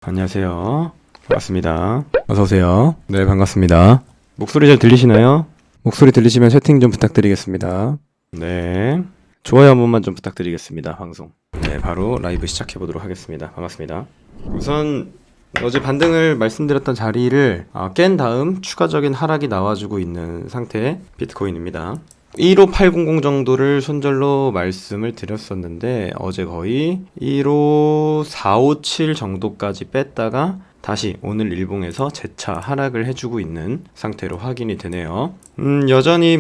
안녕하세요. 반갑습니다. 어서오세요. 네, 반갑습니다. 목소리 잘 들리시나요? 목소리 들리시면 채팅 좀 부탁드리겠습니다. 네. 좋아요 한 번만 좀 부탁드리겠습니다. 방송. 네, 바로 라이브 시작해보도록 하겠습니다. 반갑습니다. 우선 어제 반등을 말씀드렸던 자리를 깬 다음 추가적인 하락이 나와주고 있는 상태의 비트코인입니다. 15800 정도를 손절로 말씀을 드렸었는데 어제 거의 15457 정도까지 뺐다가 다시 오늘 일봉에서 재차 하락을 해주고 있는 상태로 확인이 되네요. 여전히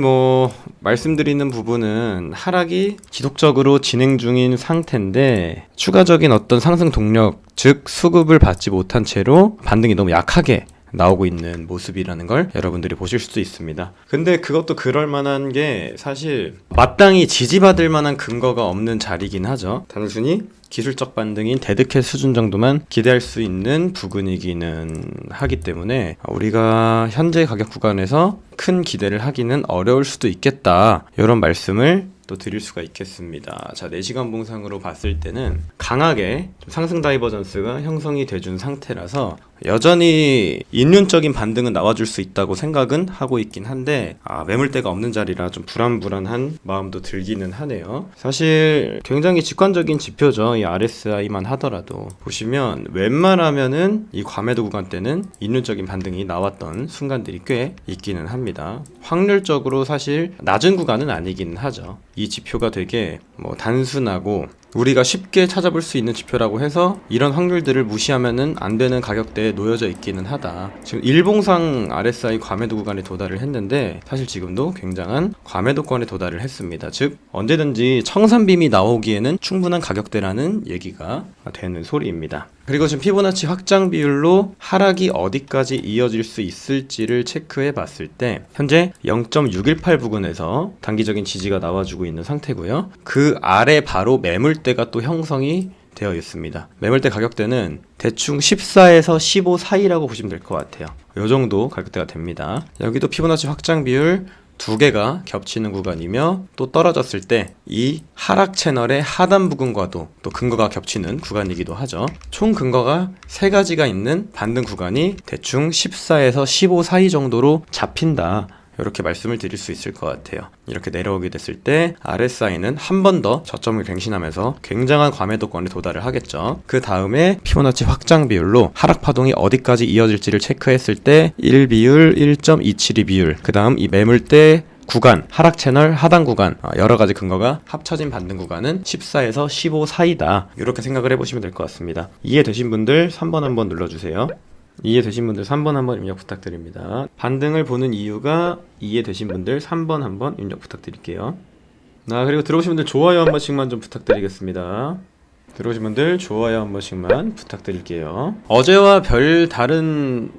말씀드리는 부분은 하락이 지속적으로 진행 중인 상태인데 추가적인 어떤 상승 동력, 즉 수급을 받지 못한 채로 반등이 너무 약하게 나오고 있는 모습이라는 걸 여러분들이 보실 수도 있습니다. 근데 그것도 그럴 만한 게 사실 마땅히 지지받을 만한 근거가 없는 자리긴 하죠. 단순히 기술적 반등인 데드캣 수준 정도만 기대할 수 있는 부근이기는 하기 때문에 우리가 현재 가격 구간에서 큰 기대를 하기는 어려울 수도 있겠다, 이런 말씀을 또 드릴 수가 있겠습니다. 자, 4시간 봉상으로 봤을 때는 강하게 상승 다이버전스가 형성이 돼준 상태라서 여전히 인륜적인 반등은 나와줄 수 있다고 생각은 하고 있긴 한데 매물대가 없는 자리라 좀 불안불안한 마음도 들기는 하네요. 사실 굉장히 직관적인 지표죠. 이 RSI만 하더라도 보시면 웬만하면은 이 과매도 구간 때는 인륜적인 반등이 나왔던 순간들이 꽤 있기는 합니다. 확률적으로 사실 낮은 구간은 아니긴 하죠. 이 지표가 되게 단순하고 우리가 쉽게 찾아볼 수 있는 지표라고 해서 이런 확률들을 무시하면은 안 되는 가격대에 놓여져 있기는 하다. 지금 일봉상 RSI 과매도 구간에 도달을 했는데 사실 지금도 굉장한 과매도권에 도달을 했습니다. 즉 언제든지 청산빔이 나오기에는 충분한 가격대라는 얘기가 되는 소리입니다. 그리고 지금 피보나치 확장 비율로 하락이 어디까지 이어질 수 있을지를 체크해 봤을 때 현재 0.618 부근에서 단기적인 지지가 나와주고 있는 상태고요. 그 아래 바로 매물대가 또 형성이 되어 있습니다. 매물대 가격대는 대충 14에서 15 사이라고 보시면 될 것 같아요. 이 정도 가격대가 됩니다. 여기도 피보나치 확장 비율 두 개가 겹치는 구간이며 또 떨어졌을 때 이 하락 채널의 하단 부근과도 또 근거가 겹치는 구간이기도 하죠. 총 근거가 3가지가 있는 반등 구간이 대충 14에서 15 사이 정도로 잡힌다, 이렇게 말씀을 드릴 수 있을 것 같아요. 이렇게 내려오게 됐을 때 RSI는 한 번 더 저점을 갱신하면서 굉장한 과매도권에 도달을 하겠죠. 그 다음에 피보나치 확장 비율로 하락 파동이 어디까지 이어질지를 체크했을 때 1비율, 1.272 비율, 그 다음 이 매물대 구간, 하락 채널 하단 구간, 여러 가지 근거가 합쳐진 반등 구간은 14에서 15 사이다, 이렇게 생각을 해보시면 될 것 같습니다. 이해되신 분들 3번 한번 눌러주세요. 이해되신 분들 3번 한번 입력 부탁드립니다. 반등을 보는 이유가 이해되신 분들 3번 한번 입력 부탁드릴게요. 그리고 들어오신 분들 좋아요 한 번씩만 좀 부탁드리겠습니다. 들어오신 분들 좋아요 한 번씩만 부탁드릴게요. 어제와 별 다른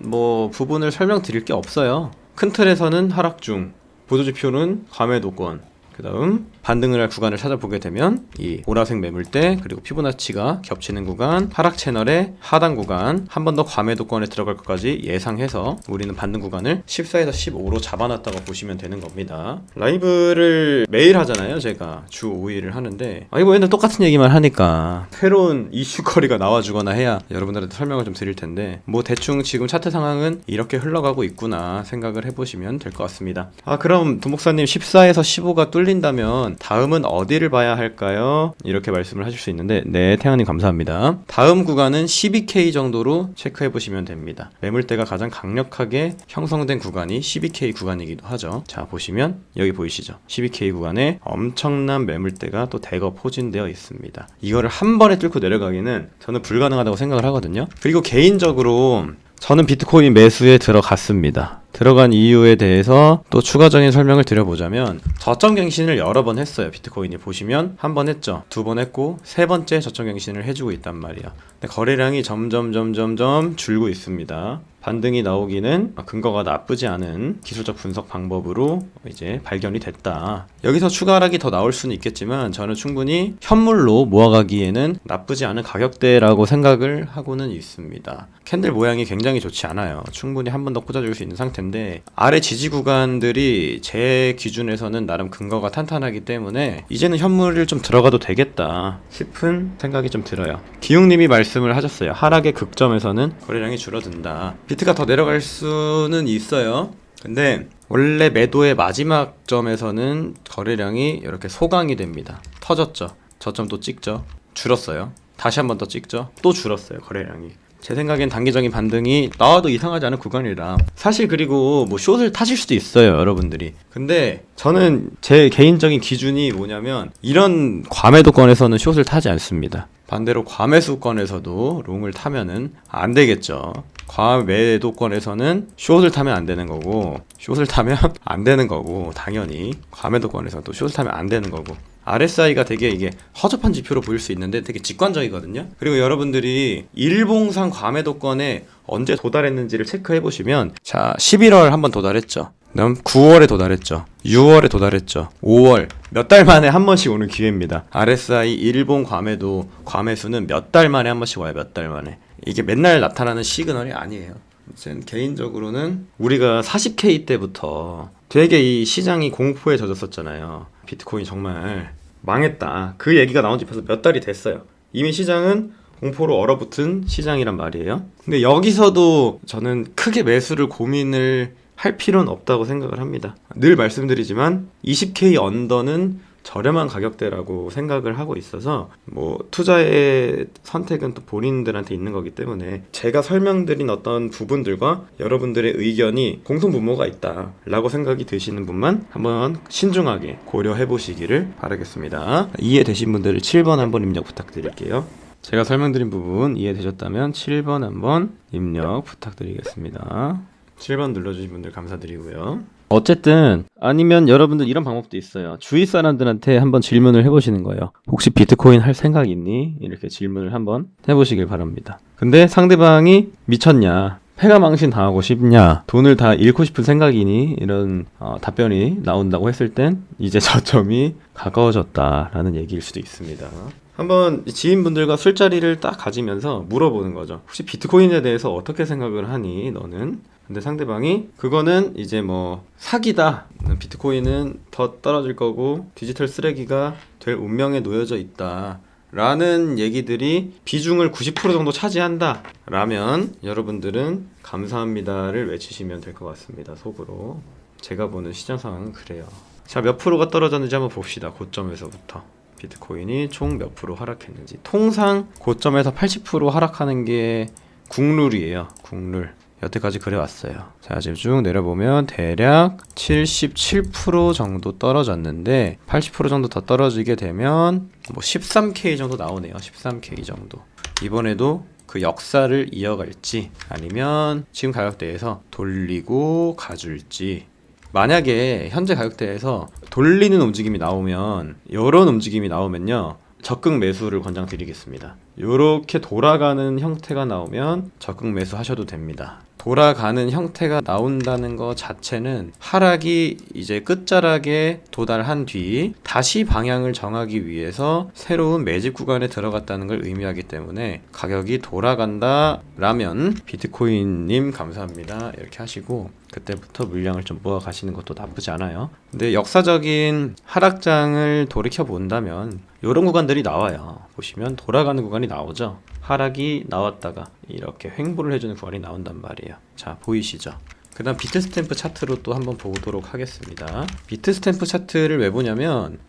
부분을 설명드릴 게 없어요. 큰 틀에서는 하락 중, 보조지표는 과매도권, 그 다음 반등을 할 구간을 찾아보게 되면 이 보라색 매물대 그리고 피보나치가 겹치는 구간, 하락 채널의 하단 구간, 한 번 더 과매도권에 들어갈 것까지 예상해서 우리는 반등 구간을 14에서 15로 잡아놨다고 보시면 되는 겁니다. 라이브를 매일 하잖아요. 제가 주 5일을 하는데 이거 맨날 똑같은 얘기만 하니까 새로운 이슈거리가 나와주거나 해야 여러분들한테 설명을 좀 드릴 텐데 대충 지금 차트 상황은 이렇게 흘러가고 있구나 생각을 해보시면 될 것 같습니다. 그럼 도목사님 14에서 15가 뚫린다면 다음은 어디를 봐야 할까요? 이렇게 말씀을 하실 수 있는데, 네, 태양님 감사합니다. 다음 구간은 12K 정도로 체크해 보시면 됩니다. 매물대가 가장 강력하게 형성된 구간이 12K 구간이기도 하죠. 자, 보시면 여기 보이시죠? 12K 구간에 엄청난 매물대가 또 대거 포진되어 있습니다. 이거를 한 번에 뚫고 내려가기는 저는 불가능하다고 생각을 하거든요. 그리고 개인적으로 저는 비트코인 매수에 들어갔습니다. 들어간 이유에 대해서 또 추가적인 설명을 드려보자면 저점 갱신을 여러 번 했어요. 비트코인이 보시면 한 번 했죠, 2번 했고 3번째 저점 갱신을 해주고 있단 말이야. 근데 거래량이 점점 줄고 있습니다. 반등이 나오기는 근거가 나쁘지 않은 기술적 분석 방법으로 이제 발견이 됐다. 여기서 추가 하락이 더 나올 수는 있겠지만 저는 충분히 현물로 모아가기에는 나쁘지 않은 가격대라고 생각을 하고는 있습니다. 캔들 모양이 굉장히 좋지 않아요. 충분히 한 번 더 꽂아줄 수 있는 상태인데 건데 아래 지지 구간들이 제 기준에서는 나름 근거가 탄탄하기 때문에 이제는 현물을 좀 들어가도 되겠다 싶은 생각이 좀 들어요. 기웅님이 말씀을 하셨어요. 하락의 극점에서는 거래량이 줄어든다. 비트가 더 내려갈 수는 있어요. 근데 원래 매도의 마지막 점에서는 거래량이 이렇게 소강이 됩니다. 터졌죠. 저점 또 찍죠. 줄었어요. 다시 한 번 더 찍죠. 또 줄었어요. 거래량이. 제 생각엔 단기적인 반등이 나와도 이상하지 않은 구간이라. 사실 그리고 뭐 숏을 타실 수도 있어요, 여러분들이. 근데 저는 제 개인적인 기준이 뭐냐면 이런 과매도권에서는 숏을 타지 않습니다. 반대로 과매수권에서도 롱을 타면은 안 되겠죠. 과매도권에서는 숏을 타면 안 되는 거고, 숏을 타면 안 되는 거고, 당연히 과매도권에서도 숏을 타면 안 되는 거고. RSI가 되게 이게 허접한 지표로 보일 수 있는데 되게 직관적이거든요. 그리고 여러분들이 일봉상 과매도권에 언제 도달했는지를 체크해 보시면, 자, 11월 한번 도달했죠. 그다음 9월에 도달했죠. 6월에 도달했죠. 5월 몇 달 만에 한 번씩 오는 기회입니다. RSI 일본 과매도 과매수는 몇 달 만에 한 번씩 와요. 몇 달 만에. 이게 맨날 나타나는 시그널이 아니에요. 전 개인적으로는 우리가 40K 때부터 되게 이 시장이 공포에 젖었었잖아요. 비트코인 정말 망했다. 그 얘기가 나온 지 벌써 몇 달이 됐어요. 이미 시장은 공포로 얼어붙은 시장이란 말이에요. 근데 여기서도 저는 크게 매수를 고민을 할 필요는 없다고 생각을 합니다. 늘 말씀드리지만 20K 언더는 저렴한 가격대라고 생각을 하고 있어서 뭐 투자의 선택은 또 본인들한테 있는 거기 때문에 제가 설명드린 어떤 부분들과 여러분들의 의견이 공통분모가 있다 라고 생각이 드시는 분만 한번 신중하게 고려해 보시기를 바라겠습니다. 이해되신 분들은 7번 한번 입력 부탁드릴게요. 제가 설명드린 부분 이해되셨다면 7번 한번 입력 부탁드리겠습니다. 7번 눌러주신 분들 감사드리고요. 어쨌든 아니면 여러분들 이런 방법도 있어요. 주위 사람들한테 한번 질문을 해보시는 거예요. 혹시 비트코인 할 생각 있니? 이렇게 질문을 한번 해보시길 바랍니다. 근데 상대방이 미쳤냐? 패가망신 당하고 싶냐? 돈을 다 잃고 싶은 생각이니? 이런 답변이 나온다고 했을 땐 이제 저점이 가까워졌다라는 얘기일 수도 있습니다. 한번 지인분들과 술자리를 딱 가지면서 물어보는 거죠. 혹시 비트코인에 대해서 어떻게 생각을 하니? 너는? 근데 상대방이 그거는 이제 뭐 사기다. 비트코인은 더 떨어질 거고 디지털 쓰레기가 될 운명에 놓여져 있다. 라는 얘기들이 비중을 90% 정도 차지한다. 라면 여러분들은 감사합니다를 외치시면 될 것 같습니다. 속으로. 제가 보는 시장 상황은 그래요. 자, 몇 프로가 떨어졌는지 한번 봅시다. 고점에서부터. 비트코인이 총 몇 프로 하락했는지. 통상 고점에서 80% 하락하는 게 국룰이에요. 국룰. 여태까지 그래왔어요. 자, 지금 쭉 내려보면 대략 77% 정도 떨어졌는데 80% 정도 더 떨어지게 되면 뭐 13K 정도 나오네요. 13K 정도. 이번에도 그 역사를 이어갈지 아니면 지금 가격대에서 돌리고 가줄지. 만약에 현재 가격대에서 돌리는 움직임이 나오면, 이런 움직임이 나오면요, 적극 매수를 권장드리겠습니다. 이렇게 돌아가는 형태가 나오면 적극 매수 하셔도 됩니다. 돌아가는 형태가 나온다는 것 자체는 하락이 이제 끝자락에 도달한 뒤 다시 방향을 정하기 위해서 새로운 매집 구간에 들어갔다는 걸 의미하기 때문에 가격이 돌아간다 라면 비트코인님 감사합니다 이렇게 하시고 그때부터 물량을 좀 모아 가시는 것도 나쁘지 않아요. 근데 역사적인 하락장을 돌이켜 본다면 이런 구간들이 나와요. 보시면 돌아가는 구간이 나오죠. 하락이 나왔다가 이렇게 횡보를 해주는 구간이 나온단 말이에요. 자, 보이시죠? 그 다음 비트스탬프 차트로 또 한번 보도록 하겠습니다. 비트스탬프 차트를 왜 보냐면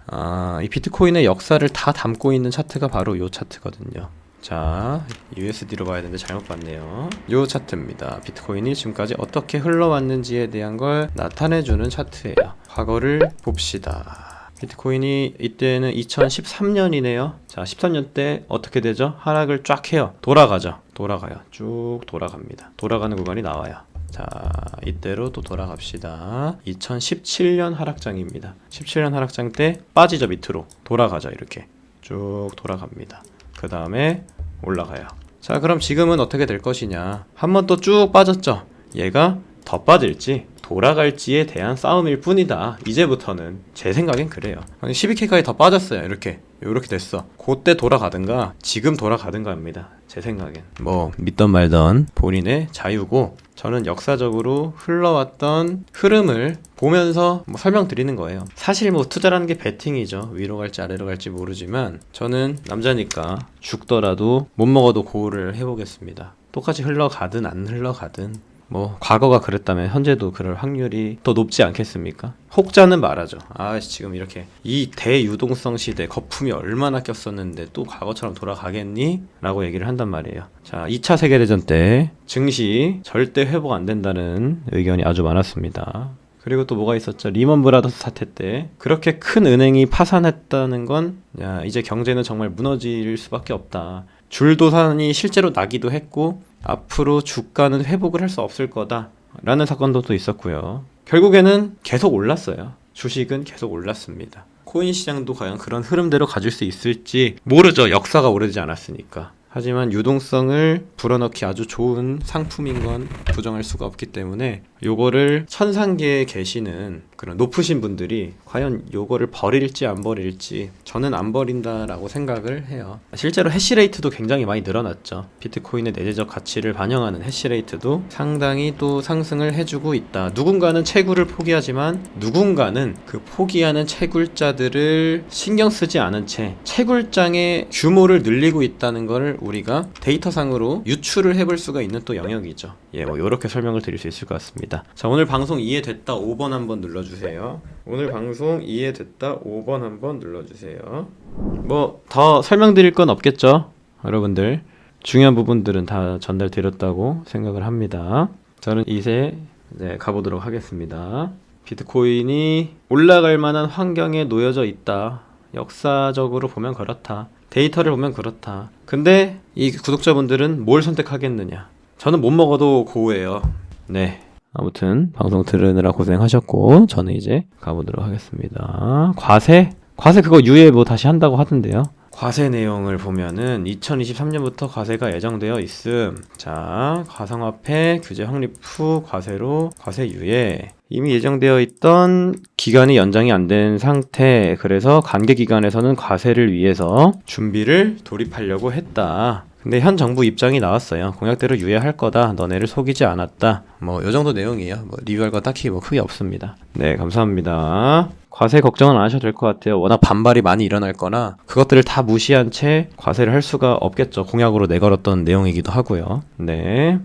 이 비트코인의 역사를 다 담고 있는 차트가 바로 이 차트거든요. 자, USD로 봐야 되는데 잘못 봤네요. 이 차트입니다. 비트코인이 지금까지 어떻게 흘러왔는지에 대한 걸 나타내주는 차트예요. 과거를 봅시다. 비트코인이 이때는 2013년이네요. 자, 13년 때 어떻게 되죠? 하락을 쫙 해요. 돌아가죠. 돌아가요. 쭉 돌아갑니다. 돌아가는 구간이 나와요. 자, 이때로 또 돌아갑시다. 2017년 하락장입니다. 17년 하락장 때 빠지죠. 밑으로 돌아가죠. 이렇게 쭉 돌아갑니다. 그 다음에 올라가요. 자, 그럼 지금은 어떻게 될 것이냐? 한 번 또 쭉 빠졌죠. 얘가 더 빠질지 돌아갈지에 대한 싸움일 뿐이다. 이제부터는 제 생각엔 그래요. 12K까지 더 빠졌어요. 이렇게 됐어. 그때 돌아가든가 지금 돌아가든가 합니다. 제 생각엔 뭐 믿던 말던 본인의 자유고 저는 역사적으로 흘러왔던 흐름을 보면서 뭐 설명드리는 거예요. 사실 뭐 투자라는 게 베팅이죠. 위로 갈지 아래로 갈지 모르지만 저는 남자니까 죽더라도 못 먹어도 고를 해보겠습니다. 똑같이 흘러가든 안 흘러가든 뭐 과거가 그랬다면 현재도 그럴 확률이 더 높지 않겠습니까? 혹자는 말하죠. 지금 이렇게 이 대유동성 시대 거품이 얼마나 꼈었는데 또 과거처럼 돌아가겠니? 라고 얘기를 한단 말이에요. 자, 2차 세계대전 때 증시 절대 회복 안 된다는 의견이 아주 많았습니다. 그리고 또 뭐가 있었죠? 리먼 브라더스 사태 때 그렇게 큰 은행이 파산했다는 건 이제 경제는 정말 무너질 수밖에 없다. 줄도산이 실제로 나기도 했고 앞으로 주가는 회복을 할 수 없을 거다라는 사건도 또 있었고요. 결국에는 계속 올랐어요. 주식은 계속 올랐습니다. 코인 시장도 과연 그런 흐름대로 가질 수 있을지 모르죠. 역사가 오래되지 않았으니까. 하지만 유동성을 불어넣기 아주 좋은 상품인 건 부정할 수가 없기 때문에 요거를 천상계에 계시는 그런 높으신 분들이 과연 요거를 버릴지 안 버릴지 저는 안 버린다라고 생각을 해요. 실제로 해시레이트도 굉장히 많이 늘어났죠. 비트코인의 내재적 가치를 반영하는 해시레이트도 상당히 또 상승을 해주고 있다. 누군가는 채굴을 포기하지만 누군가는 그 포기하는 채굴자들을 신경 쓰지 않은 채 채굴장의 규모를 늘리고 있다는 걸 우리가 데이터상으로 유출을 해볼 수가 있는 또 영역이죠. 뭐 이렇게 설명을 드릴 수 있을 것 같습니다. 자, 오늘 방송 이해됐다 5번 한번 눌러주세요. 오늘 방송 이해됐다 5번 한번 눌러주세요. 뭐 더 설명드릴 건 없겠죠? 여러분들 중요한 부분들은 다 전달드렸다고 생각을 합니다. 저는 이제 가보도록 하겠습니다. 비트코인이 올라갈 만한 환경에 놓여져 있다. 역사적으로 보면 그렇다. 데이터를 보면 그렇다. 근데 이 구독자분들은 뭘 선택하겠느냐? 저는 못 먹어도 고우예요. 네. 아무튼 방송 들으느라 고생하셨고 저는 이제 가보도록 하겠습니다. 과세 그거 유예 뭐 다시 한다고 하던데요. 과세 내용을 보면은 2023년부터 과세가 예정되어 있음. 자, 가상화폐 규제 확립 후 과세로 과세 유예. 이미 예정되어 있던 기간이 연장이 안 된 상태. 그래서 관계 기관에서는 과세를 위해서 준비를 돌입하려고 했다. 근데 현 정부 입장이 나왔어요. 공약대로 유예할 거다. 너네를 속이지 않았다. 뭐 요 정도 내용이에요. 뭐 리뷰할 거 딱히 뭐 크게 없습니다. 네, 감사합니다. 과세 걱정은 안 하셔도 될 것 같아요. 워낙 반발이 많이 일어날 거나 그것들을 다 무시한 채 과세를 할 수가 없겠죠. 공약으로 내걸었던 내용이기도 하고요. 네.